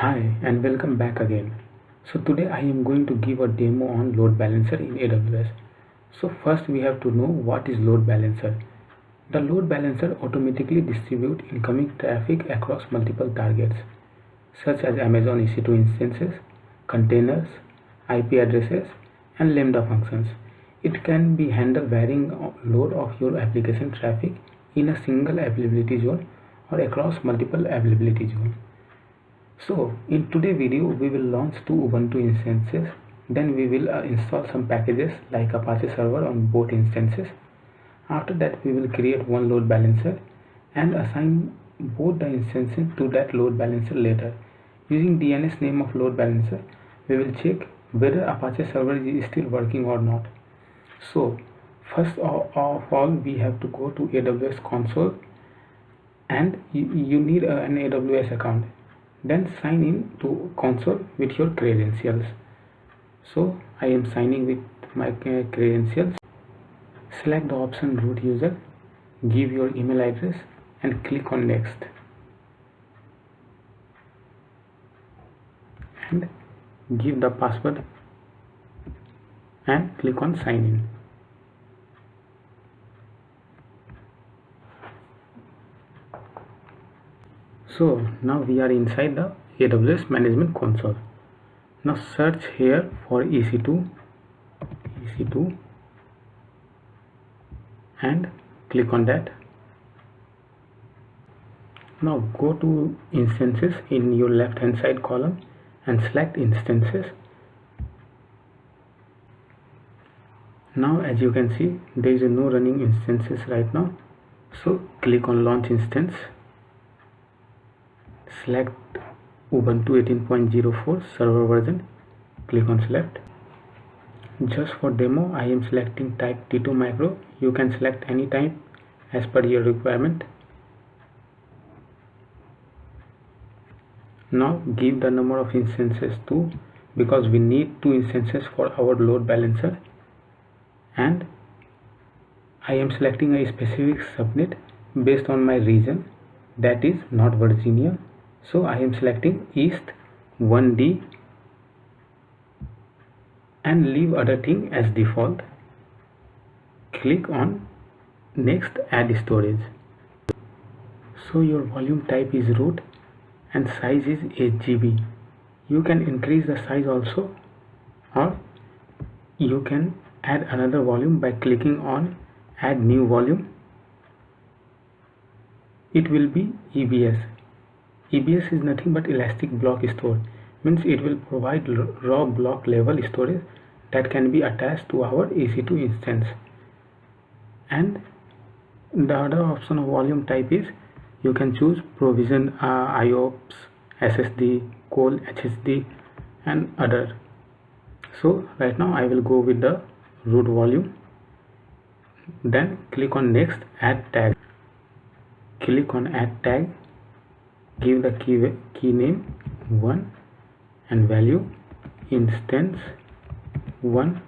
Hi and welcome back again. So today I am going to give a demo on load balancer in AWS. So first we have to know what is load balancer. The load balancer automatically distributes incoming traffic across multiple targets such as Amazon EC2 instances, containers, IP addresses and Lambda functions. It can be handle varying load of your application traffic in a single availability zone or across multiple availability zones. So in today's video we will launch two Ubuntu instances, then we will install some packages like Apache server on both instances. After that we will create one load balancer and assign both the instances to that load balancer later. Using DNS name of load balancer we will check whether Apache server is still working or not. So first of all we have to go to AWS console and you need an AWS account. Then sign in to console with your credentials. So I am signing with my credentials. Select the option root user, give your email address and click on next and give the password and click on sign in. So now we are inside the AWS management console. Now search here for EC2 and click on that. Now go to instances in your left hand side column and select instances. Now as you can see there is no running instances right now, so click on launch instance. Select Ubuntu 18.04 server version, click on select. Just for demo I am selecting type T2 micro. You can select any type as per your requirement. Now give the number of instances 2 because we need 2 instances for our load balancer, and I am selecting a specific subnet based on my region, that is not Virginia. So I am selecting East 1D and leave other thing as default. Click on next, add storage. So your volume type is root and size is 8 GB. You can increase the size also, or you can add another volume by clicking on add new volume. It will be EBS. EBS is nothing but elastic block store, means it will provide raw block level storage that can be attached to our EC2 instance. And the other option of volume type is you can choose provision IOPS, SSD, cold HSD and other. So right now I will go with the root volume. Then click on next, add tag. Click on add tag. Give the key name 1 and value instance 1.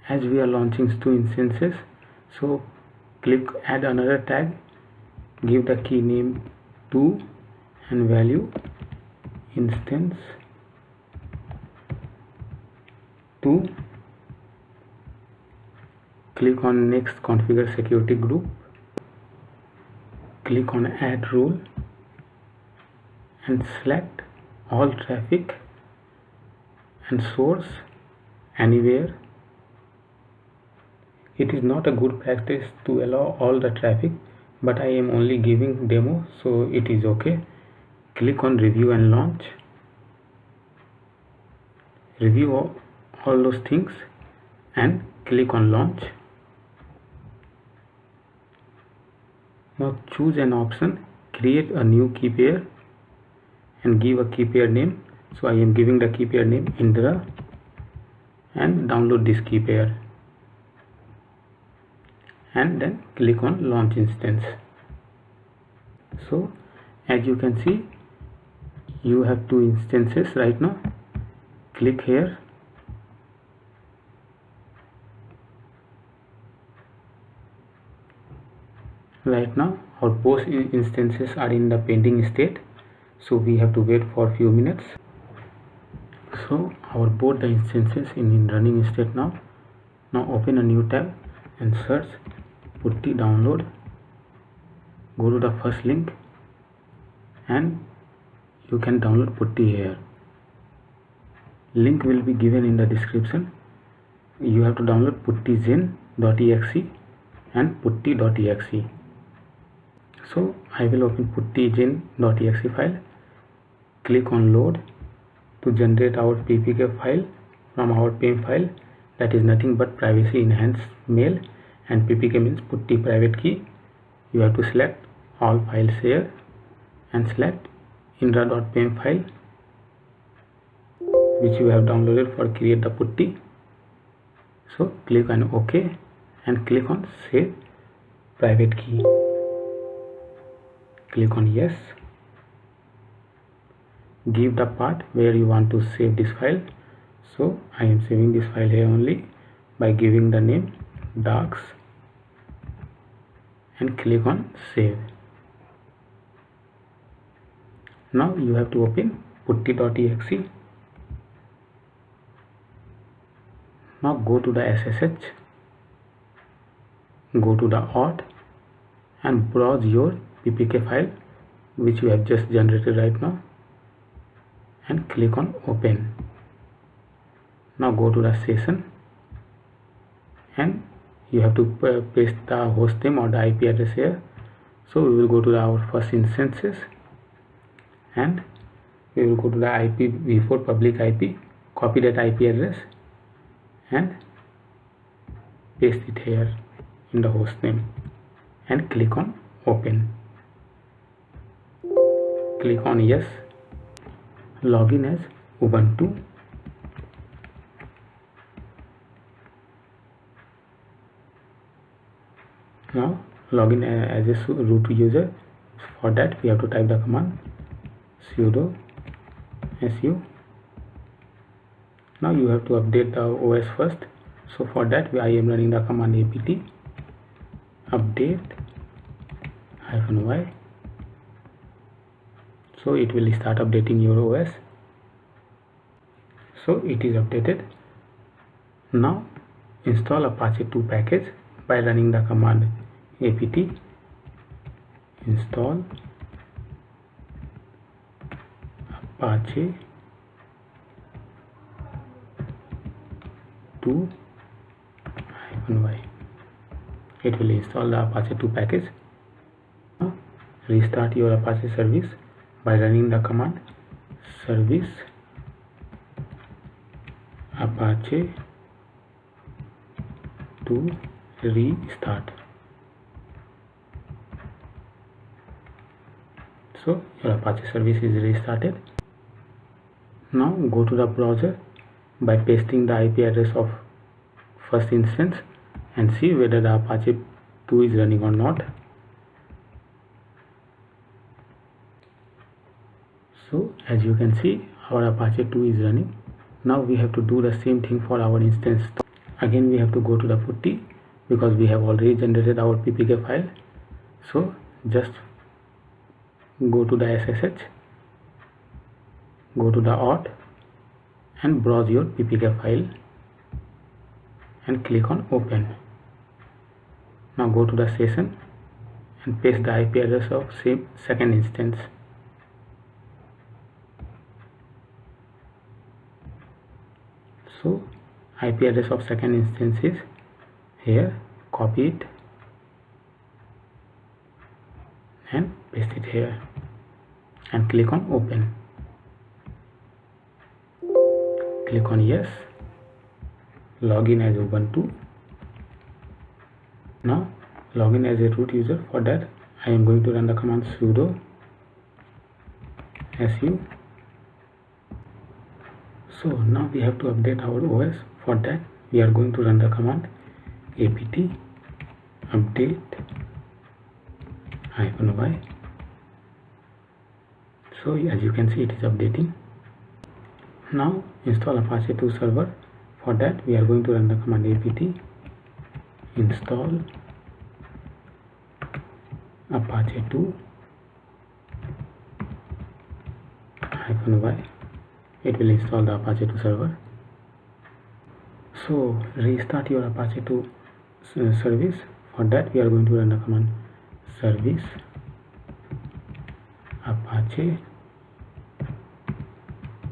As we are launching 2 instances, so click add another tag, give the key name 2 and value instance 2. Click on next, configure security group. Click on add rule and select all traffic and source anywhere. It is not a good practice to allow all the traffic, but I am only giving demo, so it is okay. Click on review and launch. Review all those things and click on launch. Now choose an option, create a new key pair and give a key pair name. So I am giving the key pair name Indra and download this key pair and then click on launch instance. So as you can see you have 2 instances right now. Click here. Right now our both instances are in the pending state, so we have to wait for a few minutes. So our both the instances in running state now. Now open a new tab and search putty download. Go to the first link and you can download putty here. Link will be given in the description. You have to download puttygen.exe and putty.exe. So I will open puttygen.exe file. Click on load to generate our ppk file from our PEM file. That is nothing but privacy enhanced mail, and ppk means putty private key. You have to select all files here and select indra.pem file which you have downloaded for create the putty. So click on OK and click on save private key. Click on yes. Give the path where you want to save this file. So I am saving this file here only by giving the name docs and click on save. Now you have to open putty.exe. Now go to the SSH, go to the auth and browse your ppk file which you have just generated right now and click on open. Now go to the session and you have to paste the host name or the IP address here. So we will go to our first instances and we will go to the IPv4 public IP, copy that IP address and paste it here in the host name and click on open. Click on yes. Login as Ubuntu. Now login as a root user. For that we have to type the command sudo su. Now you have to update the OS first. So for that I am running the command apt update -y. So it will start updating your OS. So it is updated. Now install Apache 2 package by running the command apt install Apache 2-y. It will install the Apache 2 package. Now restart your Apache service by running the command service Apache 2 restart. So your Apache service is restarted. Now go to the browser by pasting the IP address of first instance and see whether the Apache 2 is running or not. So as you can see our Apache 2 is running. Now we have to do the same thing for our instance. Again we have to go to the putty because we have already generated our ppk file. So just go to the SSH, go to the auth and browse your ppk file and click on open. Now go to the session and paste the IP address of same second instance. So IP address of second instance is here. Copy it and paste it here and click on open. Click on yes. Login as Ubuntu. Now login as a root user. For that I am going to run the command sudo su. So now we have to update our OS. For that we are going to run the command apt update -y. So as you can see it is updating. Now install Apache 2 server. For that we are going to run the command apt install Apache 2 -y, it will install the Apache 2 server. So restart your Apache 2 service. For that we are going to run the command service Apache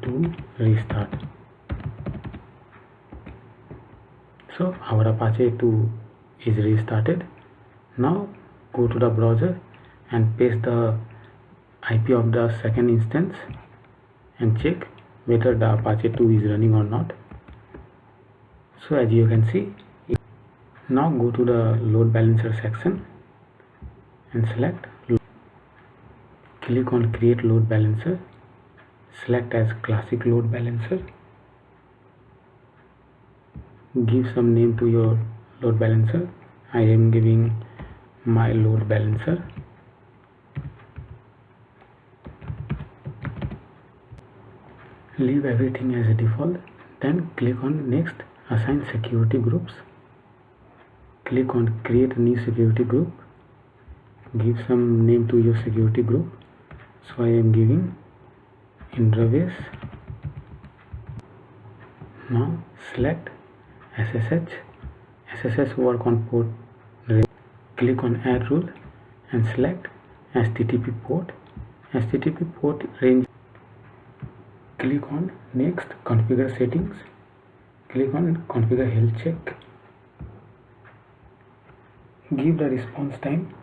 2 restart. So our Apache 2 is restarted. Now go to the browser and paste the IP of the second instance and check whether the Apache 2 is running or not. So as you can see, now go to the load balancer section and select, click on create load balancer, select as classic load balancer, give some name to your load balancer. I am giving my load balancer. Leave everything as a default, then click on next, assign security groups, click on create a new security group, give some name to your security group. So I am giving Intraways. Now select SSH work on port, click on add rule and select HTTP port range. Click on next, configure settings, click on configure health check, give the response time.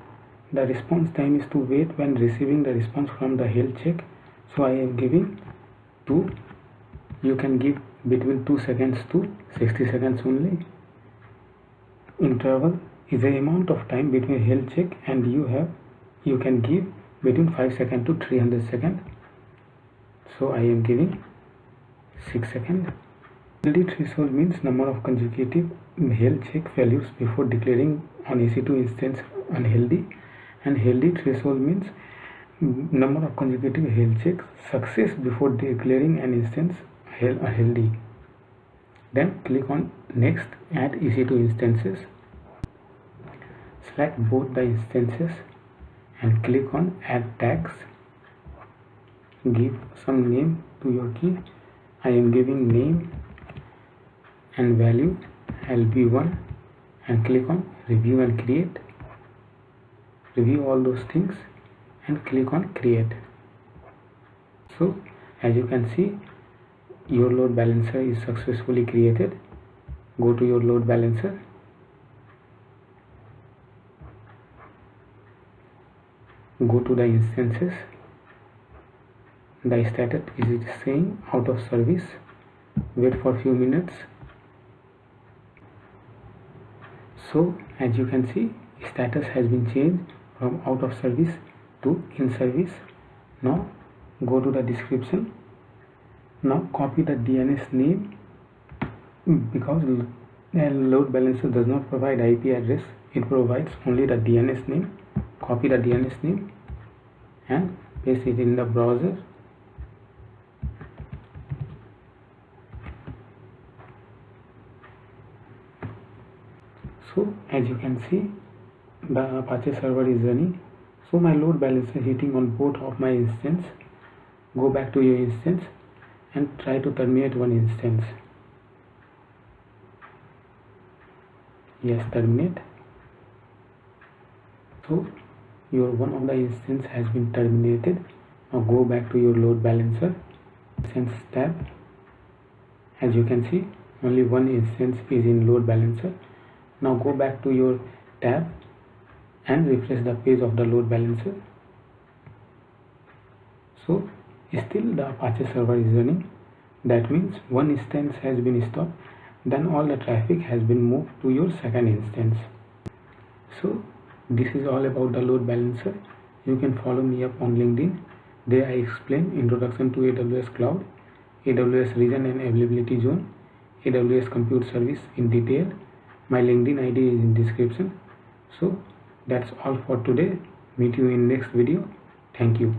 The response time is to wait when receiving the response from the health check. So I am giving 2. You can give between 2 seconds to 60 seconds only. Interval is the amount of time between health check and you can give between 5 seconds to 300 seconds. So I am giving 6 seconds. Healthy threshold means number of consecutive health check values before declaring on EC2 instance unhealthy, and healthy threshold means number of consecutive health checks success before declaring an instance unhealthy. Then click on next, add EC2 instances, select both the instances and click on add tags. Give some name to your key. I am giving name and value LB1 and click on review and create. Review all those things and click on create. So as you can see, your load balancer is successfully created. Go to your load balancer, go to the instances. The status is saying out of service. Wait for a few minutes. So as you can see, status has been changed from out of service to in service. Now go to the description. Now copy the DNS name, because load balancer does not provide IP address, it provides only the DNS name. Copy the DNS name and paste it in the browser. So as you can see, the Apache server is running. So my load balancer is hitting on both of my instance. Go back to your instance and try to terminate one instance. Yes, terminate. So your one of the instance has been terminated. Now go back to your load balancer, instance tab. As you can see, only one instance is in load balancer. Now go back to your tab and refresh the page of the load balancer. So still the Apache server is running. That means one instance has been stopped, then all the traffic has been moved to your second instance. So this is all about the load balancer. You can follow me up on LinkedIn. There I explain introduction to AWS Cloud, AWS region and availability zone, AWS compute service in detail. My LinkedIn ID is in description. So that's all for today. Meet you in next video. Thank you.